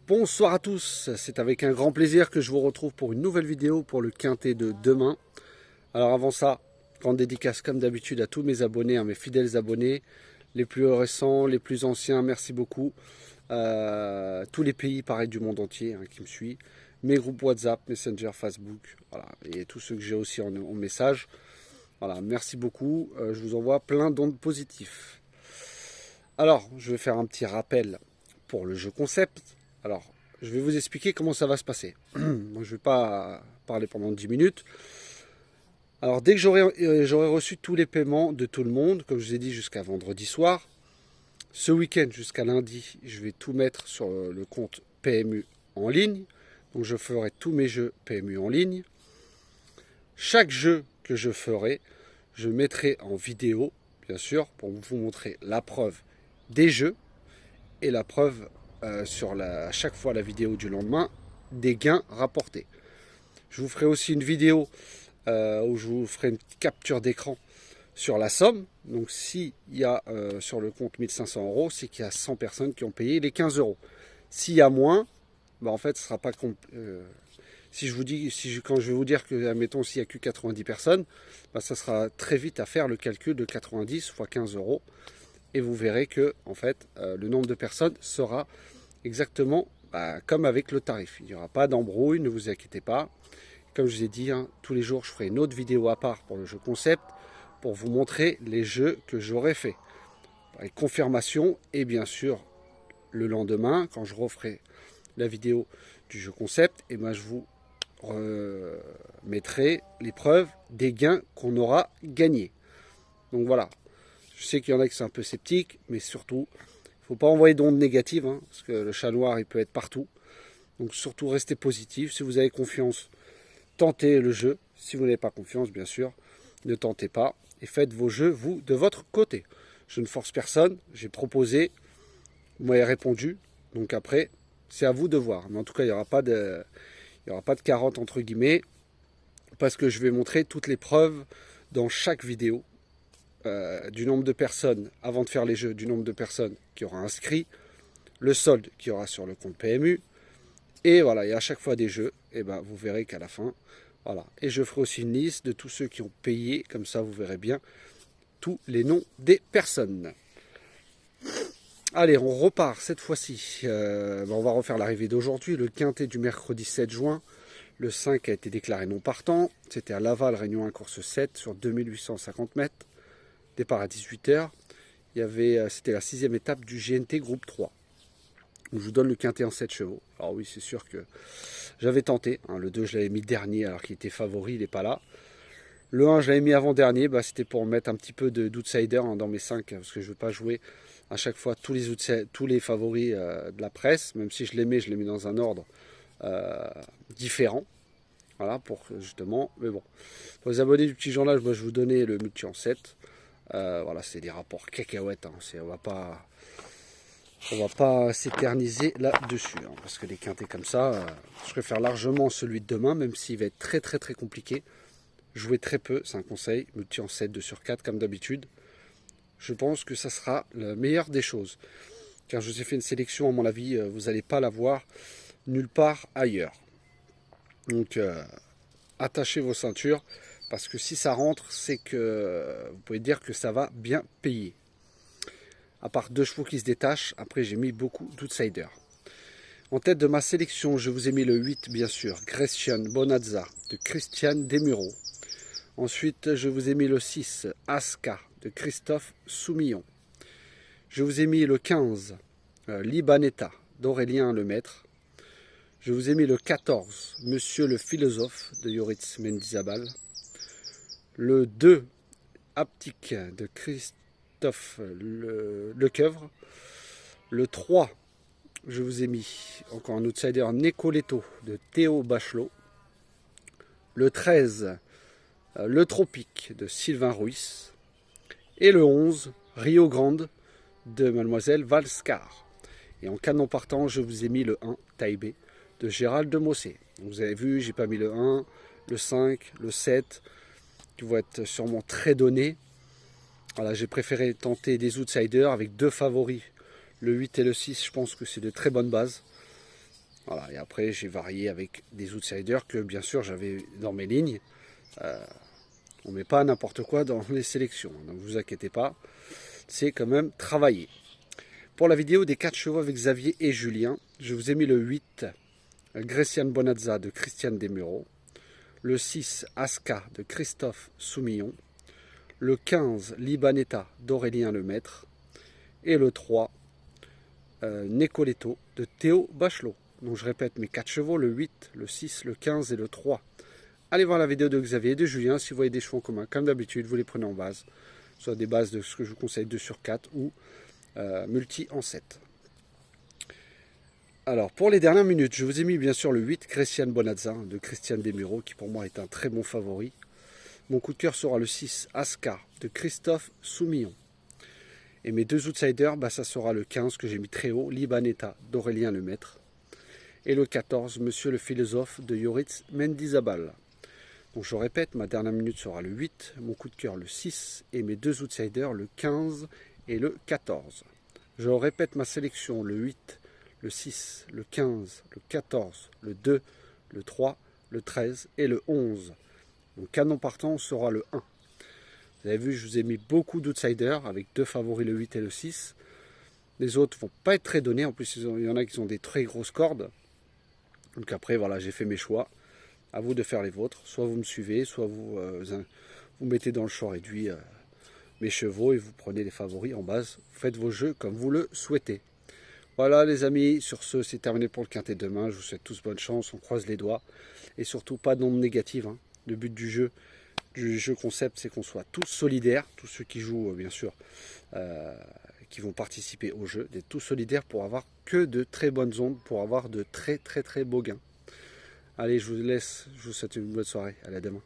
Bonsoir à tous, c'est avec un grand plaisir que je vous retrouve pour une nouvelle vidéo pour le quintet de demain. Alors avant ça, grande dédicace comme d'habitude à tous mes abonnés, à mes fidèles abonnés, les plus récents, les plus anciens, merci beaucoup. Tous les pays pareil du monde entier qui me suivent, mes groupes WhatsApp, Messenger, Facebook, voilà, et tous ceux que j'ai aussi en message. Voilà, merci beaucoup, je vous envoie plein d'ondes positifs. Alors, je vais faire un petit rappel pour le jeu concept. Alors, je vais vous expliquer comment ça va se passer. Moi, je ne vais pas parler pendant 10 minutes. Alors, dès que j'aurai reçu tous les paiements de tout le monde, comme je vous ai dit, jusqu'à vendredi soir, ce week-end jusqu'à lundi, je vais tout mettre sur le compte PMU en ligne. Donc, je ferai tous mes jeux PMU en ligne. Chaque jeu que je ferai, je mettrai en vidéo, bien sûr, pour vous montrer la preuve des jeux et la preuve sur à chaque fois la vidéo du lendemain des gains rapportés. Je vous ferai aussi une vidéo où je vous ferai une capture d'écran sur la somme. Donc s'il y a sur le compte 1500 €, c'est qu'il y a 100 personnes qui ont payé les 15 €. S'il y a moins, bah en fait ce sera pas si je vous dis, quand je vais vous dire que, admettons, s'il n'y a que 90 personnes, bah, ça sera très vite à faire le calcul de 90 fois 15 €. Et vous verrez que en fait, le nombre de personnes sera exactement comme avec le tarif. Il n'y aura pas d'embrouille, ne vous inquiétez pas. Comme je vous ai dit, tous les jours, je ferai une autre vidéo à part pour le jeu concept, pour vous montrer les jeux que j'aurai fait. Les confirmations, et bien sûr, le lendemain, quand je referai la vidéo du jeu concept, et ben je vous mettrai les preuves des gains qu'on aura gagnés. Donc voilà. Je sais qu'il y en a qui sont un peu sceptiques, mais surtout, il ne faut pas envoyer d'ondes négatives, parce que le chat noir, il peut être partout. Donc surtout, restez positif. Si vous avez confiance, tentez le jeu. Si vous n'avez pas confiance, bien sûr, ne tentez pas. Et faites vos jeux, vous, de votre côté. Je ne force personne. J'ai proposé, vous m'avez répondu. Donc après, c'est à vous de voir. Mais en tout cas, il n'y aura pas de carotte, entre guillemets, parce que je vais montrer toutes les preuves dans chaque vidéo. Du nombre de personnes, avant de faire les jeux, du nombre de personnes qui aura inscrit, le solde qu'il y aura sur le compte PMU, et voilà, et à chaque fois des jeux, et ben vous verrez qu'à la fin, voilà. Et je ferai aussi une liste de tous ceux qui ont payé, comme ça vous verrez bien tous les noms des personnes. Allez, on repart cette fois-ci. On va refaire l'arrivée d'aujourd'hui, le quintet du mercredi 7 juin. Le 5 a été déclaré non partant. C'était à Laval, Réunion 1, course 7 sur 2850 mètres. Départ à 18 h. C'était la 6e étape du GNT groupe 3. Donc je vous donne le quintet en 7 chevaux. Alors oui, c'est sûr que j'avais tenté. Le 2, je l'avais mis dernier alors qu'il était favori, il n'est pas là. Le 1, je l'avais mis avant-dernier. C'était pour mettre un petit peu d'outsider dans mes 5, parce que je ne veux pas jouer à chaque fois tous les favoris de la presse. Même si je les mets dans un ordre différent. Voilà, pour justement. Mais bon, pour les abonnés du petit journal, moi, je vous donnais le multi en 7. Voilà, c'est des rapports cacahuètes. On va pas s'éterniser là-dessus. Parce que les quintés comme ça, je préfère largement celui de demain, même s'il va être très très très compliqué. Jouer très peu, c'est un conseil. Multi en 7, 2 sur 4, comme d'habitude. Je pense que ça sera la meilleure des choses. Car je vous ai fait une sélection, à mon avis, vous n'allez pas la voir nulle part ailleurs. Donc, attachez vos ceintures. Parce que si ça rentre, c'est que vous pouvez dire que ça va bien payer. À part 2 chevaux qui se détachent, après j'ai mis beaucoup d'outsiders. En tête de ma sélection, je vous ai mis le 8, bien sûr, Grecian Bonazza de Christian Desmureaux. Ensuite, je vous ai mis le 6, Aska de Christophe Soumillon. Je vous ai mis le 15, Libanetta d'Aurélien Lemaître. Je vous ai mis le 14, Monsieur le Philosophe de Yoritz Mendizabal. Le 2, Aptique de Christophe Lecoeuvre. Le 3, je vous ai mis encore un outsider, Nicoletto de Théo Bachelot. Le 13, Le Tropique de Sylvain Ruiz. Et le 11, Rio Grande de Mademoiselle Valscar. Et en canon partant, je vous ai mis le 1, Taïbé de Gérald de Mossé. Vous avez vu, j'ai pas mis le 1, le 5, le 7, qui vont être sûrement très donnés. Voilà, j'ai préféré tenter des outsiders avec 2 favoris. Le 8 et le 6, je pense que c'est de très bonnes bases. Voilà, et après j'ai varié avec des outsiders que bien sûr j'avais dans mes lignes. On ne met pas n'importe quoi dans les sélections, ne vous inquiétez pas, c'est quand même travaillé. Pour la vidéo des 4 chevaux avec Xavier et Julien, je vous ai mis le 8, Grecian Bonazza de Christian Desmureaux, le 6, Aska de Christophe Soumillon, le 15, Libanetta d'Aurélien Lemaître, et le 3, Necoletto de Théo Bachelot. Donc je répète mes 4 chevaux, le 8, le 6, le 15 et le 3. Allez voir la vidéo de Xavier et de Julien si vous voyez des chevaux en commun. Comme d'habitude, vous les prenez en base, soit des bases de ce que je vous conseille 2 sur 4 ou multi en 7. Alors pour les dernières minutes, je vous ai mis bien sûr le 8, Grecian Bonazza de Christian Desmureaux, qui pour moi est un très bon favori. Mon coup de cœur sera le 6, Aska de Christophe Soumillon. Et mes 2 outsiders, ça sera le 15 que j'ai mis très haut, Libanetta d'Aurélien Lemaître. Et le 14, Monsieur le philosophe de Yoritz Mendizabal. Donc je répète, ma dernière minute sera le 8, mon coup de cœur le 6 et mes 2 outsiders le 15 et le 14. Je répète ma sélection le 8, le 6, le 15, le 14, le 2, le 3, le 13 et le 11. Mon canon partant sera le 1. Vous avez vu, je vous ai mis beaucoup d'outsiders avec 2 favoris, le 8 et le 6. Les autres ne vont pas être très donnés, en plus il y en a qui ont des très grosses cordes. Donc après, voilà, j'ai fait mes choix. À vous de faire les vôtres. Soit vous me suivez, soit vous mettez dans le champ réduit mes chevaux et vous prenez les favoris en base. Vous faites vos jeux comme vous le souhaitez. Voilà les amis, sur ce, c'est terminé pour le quintet demain. Je vous souhaite tous bonne chance, on croise les doigts. Et surtout, pas de nombre négatif. Hein. Le but du jeu concept, c'est qu'on soit tous solidaires. Tous ceux qui jouent, bien sûr, qui vont participer au jeu, d'être tous solidaires pour avoir que de très bonnes ondes, pour avoir de très très très beaux gains. Allez, je vous laisse, je vous souhaite une bonne soirée, à demain.